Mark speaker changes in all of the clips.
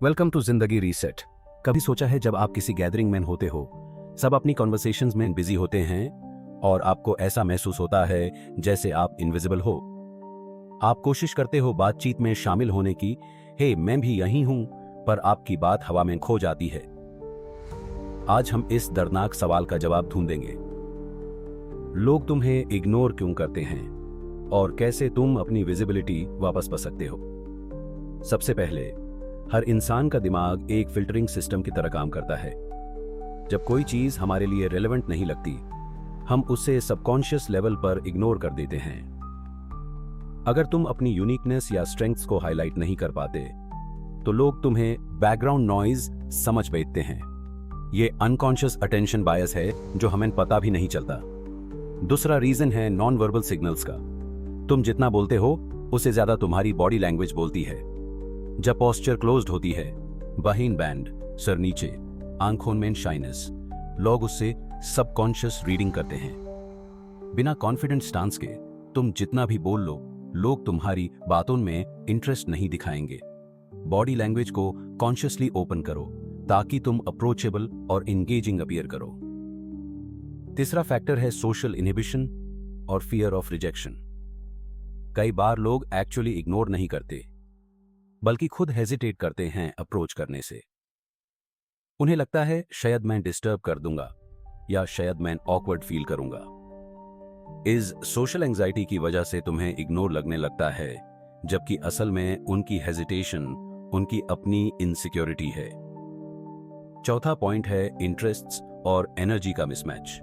Speaker 1: Welcome to जिंदगी reset. कभी सोचा है जब आप किसी गैदरिंग में होते हो, सब अपनी कॉन्वर्सेशंस में बिजी होते हैं और आपको ऐसा महसूस होता है जैसे आप इनविजिबल हो। आप कोशिश करते हो बातचीत में शामिल होने की, हे मैं भी यहीं हूं, पर आपकी बात हवा में खो जाती है। आज हम इस दर्दनाक सवाल का जवाब ढूंढेंगे। लोग तुम्हें इग्नोर क्यों करते हैं और कैसे तुम अपनी विजिबिलिटी वापस पा सकते हो। सबसे पहले, हर इंसान का दिमाग एक फिल्टरिंग सिस्टम की तरह काम करता है। जब कोई चीज हमारे लिए रेलेवेंट नहीं लगती, हम उसे सबकॉन्शियस लेवल पर इग्नोर कर देते हैं। अगर तुम अपनी यूनिकनेस या स्ट्रेंथ्स को हाईलाइट नहीं कर पाते, तो लोग तुम्हें बैकग्राउंड नॉइज समझ बैठते हैं। ये अनकॉन्शियस अटेंशन बायस है जो हमें पता भी नहीं चलता। दूसरा रीजन है नॉन वर्बल सिग्नल्स का। तुम जितना बोलते हो उससे ज्यादा तुम्हारी बॉडी लैंग्वेज बोलती है। जब पोस्चर क्लोज्ड होती है, बाहिन बैंड, सर नीचे, आंखों में शाइनेस, लोग उससे सबकॉन्शियस रीडिंग करते हैं। बिना कॉन्फिडेंट स्टांस के तुम जितना भी बोल लो, लोग तुम्हारी बातों में इंटरेस्ट नहीं दिखाएंगे। बॉडी लैंग्वेज को कॉन्शियसली ओपन करो ताकि तुम अप्रोचेबल और इंगेजिंग अपीयर करो। तीसरा फैक्टर है सोशल इनहिबिशन और फियर ऑफ रिजेक्शन। कई बार लोग एक्चुअली इग्नोर नहीं करते, बल्कि खुद हेजिटेट करते हैं अप्रोच करने से। उन्हें लगता है शायद मैं डिस्टर्ब कर दूंगा या शायद मैं ऑकवर्ड फील करूंगा। इस सोशल एंजाइटी की वजह से तुम्हें इग्नोर लगने लगता है, जबकि असल में उनकी हेजिटेशन उनकी अपनी इनसिक्योरिटी है। चौथा पॉइंट है इंटरेस्ट्स और एनर्जी का मिसमैच।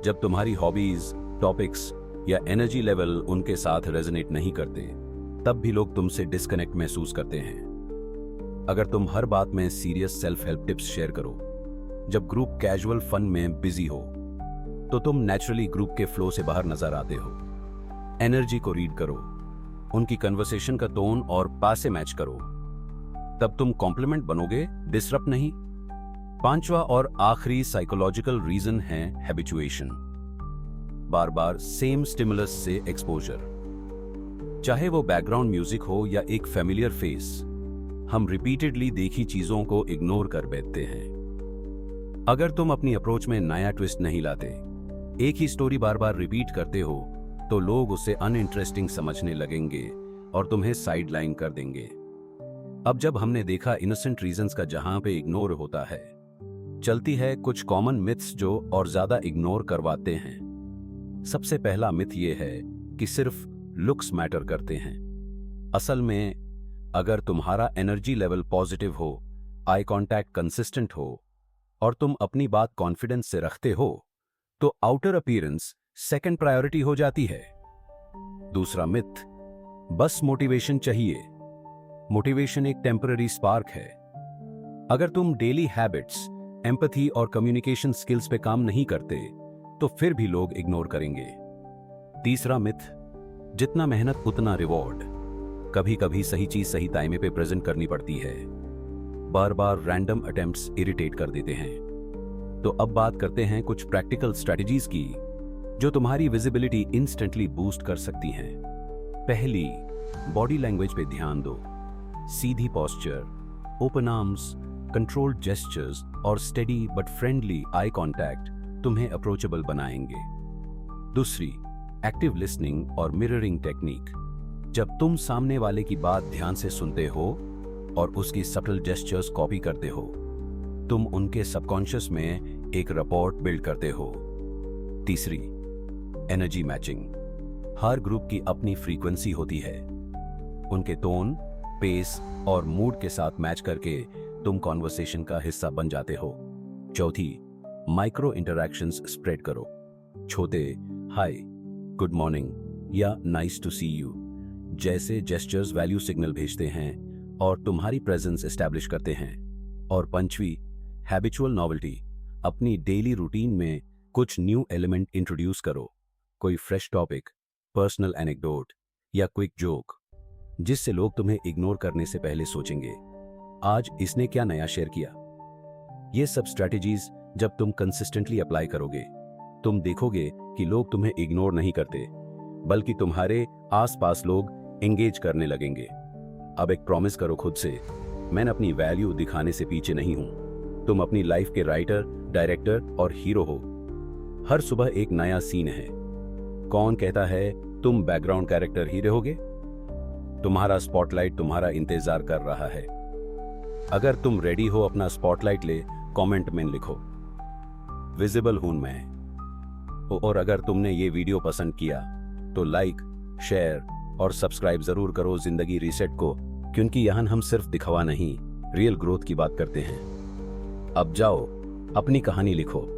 Speaker 1: जब तुम्हारी हॉबीज, टॉपिक्स या एनर्जी लेवल उनके साथ रेजोनेट नहीं करते, तब भी लोग तुमसे डिस्कनेक्ट महसूस करते हैं। अगर तुम हर बात में serious self help tips share करो, जब ग्रुप कैजुअल फन में बिजी हो, तो तुम नेचुरली ग्रुप के फ्लो से बाहर नजर आते हो। एनर्जी को रीड करो, उनकी कन्वर्सेशन का टोन और पास से मैच करो, तब तुम कॉम्प्लीमेंट बनोगे, डिसरप्ट नहीं। पांचवा और आखिरी साइकोलॉजिकल रीजन है हैबिचुएशन। बार बार सेम स्टिमुलस से एक्सपोजर, चाहे वो बैकग्राउंड म्यूजिक हो या एक फेमिलियर फेस, हम रिपीटेडली देखी चीजों को इग्नोर कर बैठते हैं। अगर तुम अपनी अप्रोच में नया ट्विस्ट नहीं लाते, एक ही स्टोरी बार बार रिपीट करते हो, तो लोग उसे अनइंटरेस्टिंग समझने लगेंगे और तुम्हें साइड लाइन कर देंगे। अब जब हमने देखा इनोसेंट रीजंस का जहां पे इग्नोर होता है, चलती है कुछ कॉमन मिथ्स जो और ज्यादा इग्नोर करवाते हैं। सबसे पहला मिथ ये है कि सिर्फ लुक्स मैटर करते हैं। असल में अगर तुम्हारा एनर्जी लेवल पॉजिटिव हो, आई कांटेक्ट कंसिस्टेंट हो और तुम अपनी बात कॉन्फिडेंस से रखते हो, तो आउटर अपीयरेंस सेकंड प्रायोरिटी हो जाती है। दूसरा मिथ, बस मोटिवेशन चाहिए। मोटिवेशन एक टेम्पररी स्पार्क है। अगर तुम डेली हैबिट्स, एम्पैथी और कम्युनिकेशन स्किल्स पे काम नहीं करते, तो फिर भी लोग इग्नोर करेंगे। तीसरा मिथ, जितना मेहनत उतना रिवॉर्ड। कभी कभी सही चीज सही टाइम पे प्रेजेंट करनी पड़ती है। बार बार रैंडम अटेम्प्ट्स इरिटेट कर देते हैं। तो अब बात करते हैं कुछ प्रैक्टिकल स्ट्रेटजीज की, जो तुम्हारी विजिबिलिटी इंस्टेंटली बूस्ट कर सकती हैं। पहली, बॉडी लैंग्वेज पे ध्यान दो। सीधी posture, open arms, controlled gestures और steady but friendly eye contact तुम्हें अप्रोचेबल बनाएंगे। दूसरी, एक्टिव लिसनिंग और मिररिंग टेक्निक। जब तुम सामने वाले की बात ध्यान से सुनते हो और उसकी सटल जेस्चर्स कॉपी करते हो, तुम उनके सबकॉन्शियस में एक रपोर्ट बिल्ड करते हो। तीसरी, एनर्जी मैचिंग। हर ग्रुप की अपनी फ्रीक्वेंसी होती है। उनके टोन, पेस और मूड के साथ मैच करके तुम कॉन्वर्सेशन का हिस्सा बन जाते हो। चौथी, माइक्रो इंटरैक्शंस स्प्रेड करो। छोटे हाय, गुड मॉर्निंग या नाइस टू सी यू जैसे जेस्चर्स वैल्यू सिग्नल भेजते हैं और तुम्हारी प्रेजेंस एस्टैब्लिश करते हैं। और पंचवी, हैबिचुअल नॉवेल्टी। अपनी डेली रूटीन में कुछ न्यू एलिमेंट इंट्रोड्यूस करो। कोई फ्रेश टॉपिक, पर्सनल एनेक्डोट या क्विक जोक, जिससे लोग तुम्हें इग्नोर करने से पहले सोचेंगे, आज इसने क्या नया शेयर किया। ये सब स्ट्रैटेजीज जब तुम कंसिस्टेंटली अप्लाई करोगे, तुम देखोगे कि लोग तुम्हें इग्नोर नहीं करते, बल्कि तुम्हारे आसपास लोग एंगेज करने लगेंगे। अब एक प्रॉमिस करो खुद से, मैं अपनी वैल्यू दिखाने से पीछे नहीं हूं। तुम अपनी लाइफ के राइटर, डायरेक्टर और हीरो हो। हर सुबह एक नया सीन है। कौन कहता है तुम बैकग्राउंड कैरेक्टर ही रहोगे? तुम्हारा स्पॉटलाइट तुम्हारा इंतजार कर रहा है। अगर तुम रेडी हो अपना स्पॉटलाइट ले, कमेंट में लिखो विजिबल हूं मैं। और अगर तुमने ये वीडियो पसंद किया तो लाइक, शेयर और सब्सक्राइब जरूर करो जिंदगी रीसेट को, क्योंकि यहां हम सिर्फ दिखावा नहीं, रियल ग्रोथ की बात करते हैं। अब जाओ, अपनी कहानी लिखो।